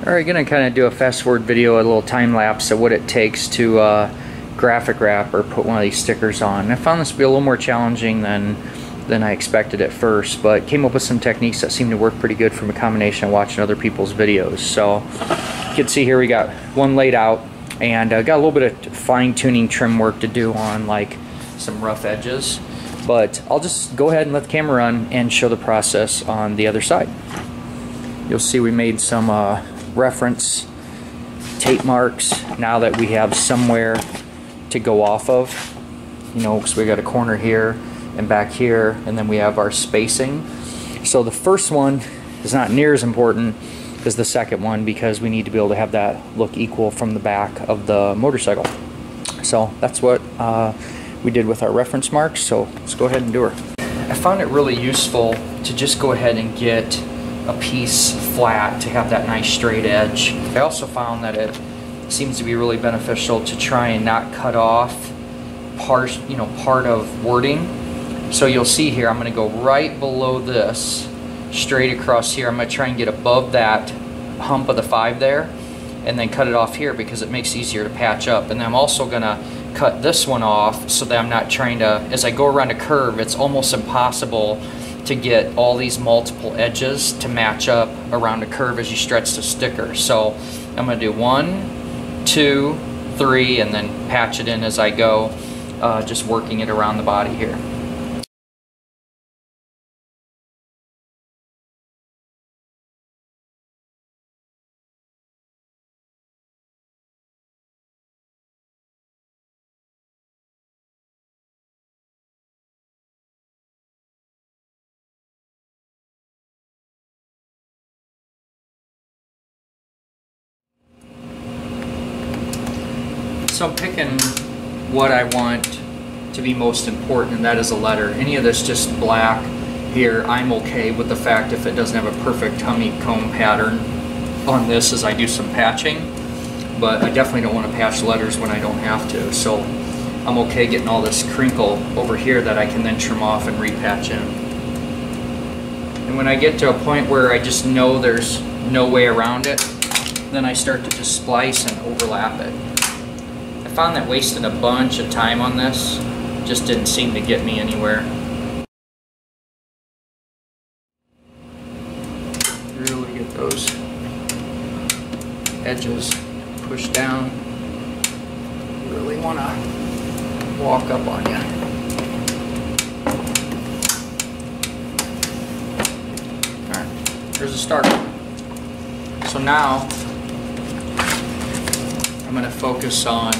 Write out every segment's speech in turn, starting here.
Alright, gonna kind of do a fast forward video, a little time lapse of what it takes to graphic wrap or put one of these stickers on. And I found this to be a little more challenging than I expected at first, but came up with some techniques that seem to work pretty good from a combination of watching other people's videos. So you can see here we got one laid out, and got a little bit of fine-tuning trim work to do on like some rough edges. But I'll just go ahead and let the camera run and show the process on the other side. You'll see we made some reference tape marks now that we have somewhere to go off of, you know, because we got a corner here and back here, and then we have our spacing. So the first one is not near as important as the second one because we need to be able to have that look equal from the back of the motorcycle. So that's what we did with our reference marks, so let's go ahead and do her. I found it really useful to just go ahead and get a piece flat to have that nice straight edge. I also found that it seems to be really beneficial to try and not cut off part of wording. So you'll see here I'm going to go right below this, straight across here. I'm going to try and get above that hump of the 5 there and then cut it off here because it makes it easier to patch up. And then I'm also going to cut this one off so that I'm not trying to, as I go around a curve, it's almost impossible to get all these multiple edges to match up around a curve as you stretch the sticker. So I'm going to do 1, 2, 3 and then patch it in as I go, just working it around the body here. So I'm picking what I want to be most important, and that is a letter. Any of this just black here, I'm okay with the fact if it doesn't have a perfect honeycomb pattern on this as I do some patching, but I definitely don't want to patch letters when I don't have to. So I'm okay getting all this crinkle over here that I can then trim off and repatch in. And when I get to a point where I just know there's no way around it, then I start to just splice and overlap it. I found that wasting a bunch of time on this just didn't seem to get me anywhere. Really get those edges pushed down. You really want to walk up on you. Alright, here's a start. So now I'm going to focus on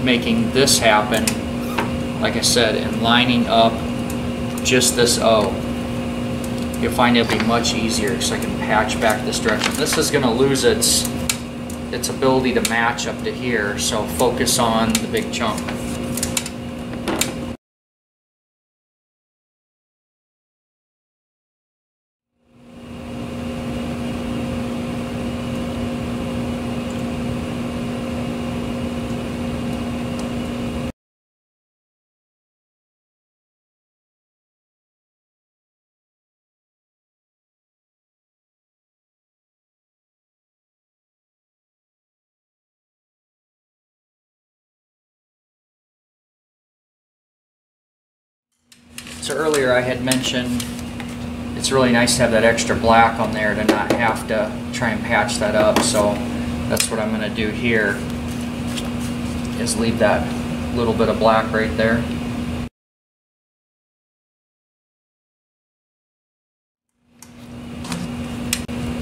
making this happen, like I said, and lining up just this O. You'll find it'll be much easier because I can patch back this direction. This is going to lose its ability to match up to here, so focus on the big chunk. So earlier I had mentioned it's really nice to have that extra black on there to not have to try and patch that up. So that's what I'm going to do here, is leave that little bit of black right there.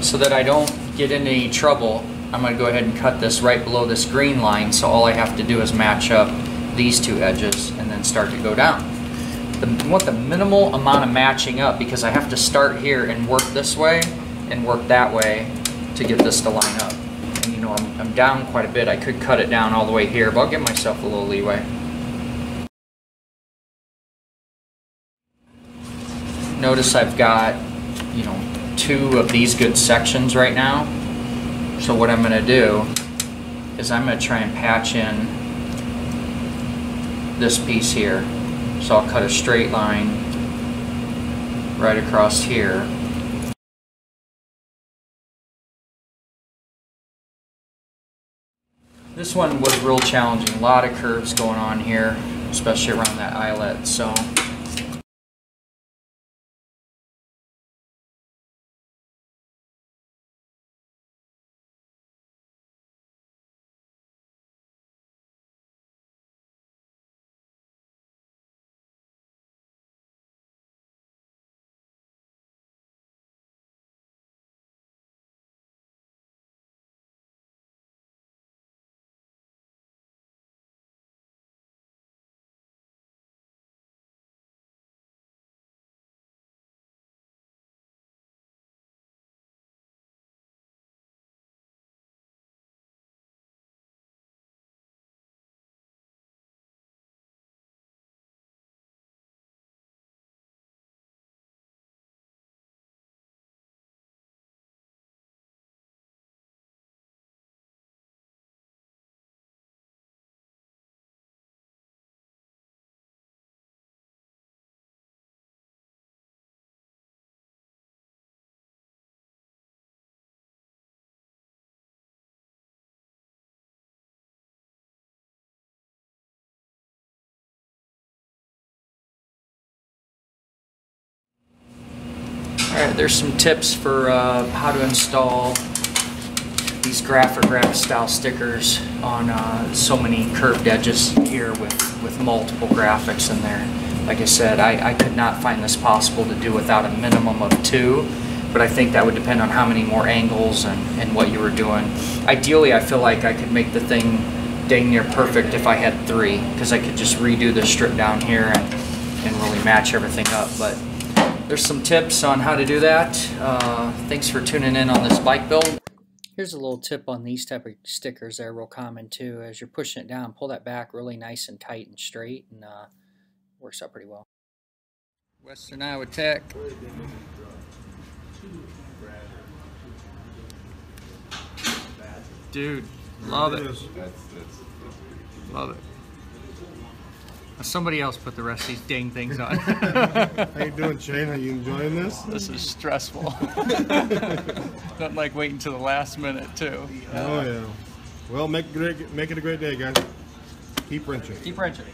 So that I don't get into any trouble, I'm going to go ahead and cut this right below this green line, so all I have to do is match up these two edges and then start to go down. I want the minimal amount of matching up because I have to start here and work this way and work that way to get this to line up. And you know, I'm down quite a bit. I could cut it down all the way here, but I'll give myself a little leeway. Notice I've got, you know, 2 of these good sections right now. So what I'm going to do is I'm going to try and patch in this piece here. So I'll cut a straight line right across here This one was real challenging. A lot of curves going on here, especially around that eyelet. So. Alright, there's some tips for how to install these graphic wrap style stickers on so many curved edges here with multiple graphics in there. Like I said, I could not find this possible to do without a minimum of 2, but I think that would depend on how many more angles and what you were doing. Ideally, I feel like I could make the thing dang near perfect if I had 3, because I could just redo the strip down here and really match everything up. But there's some tips on how to do that. Thanks for tuning in on this bike build. Here's a little tip on these type of stickers. They're real common too. As you're pushing it down, pull that back really nice and tight and straight, and works out pretty well. Western Iowa Tech. Dude, love it. Love it. Somebody else put the rest of these dang things on. How you doing, Shane? Are you enjoying this? This is stressful. Nothing like waiting till the last minute, too. Oh, yeah. Well, make it a great day, guys. Keep wrenching. Keep wrenching.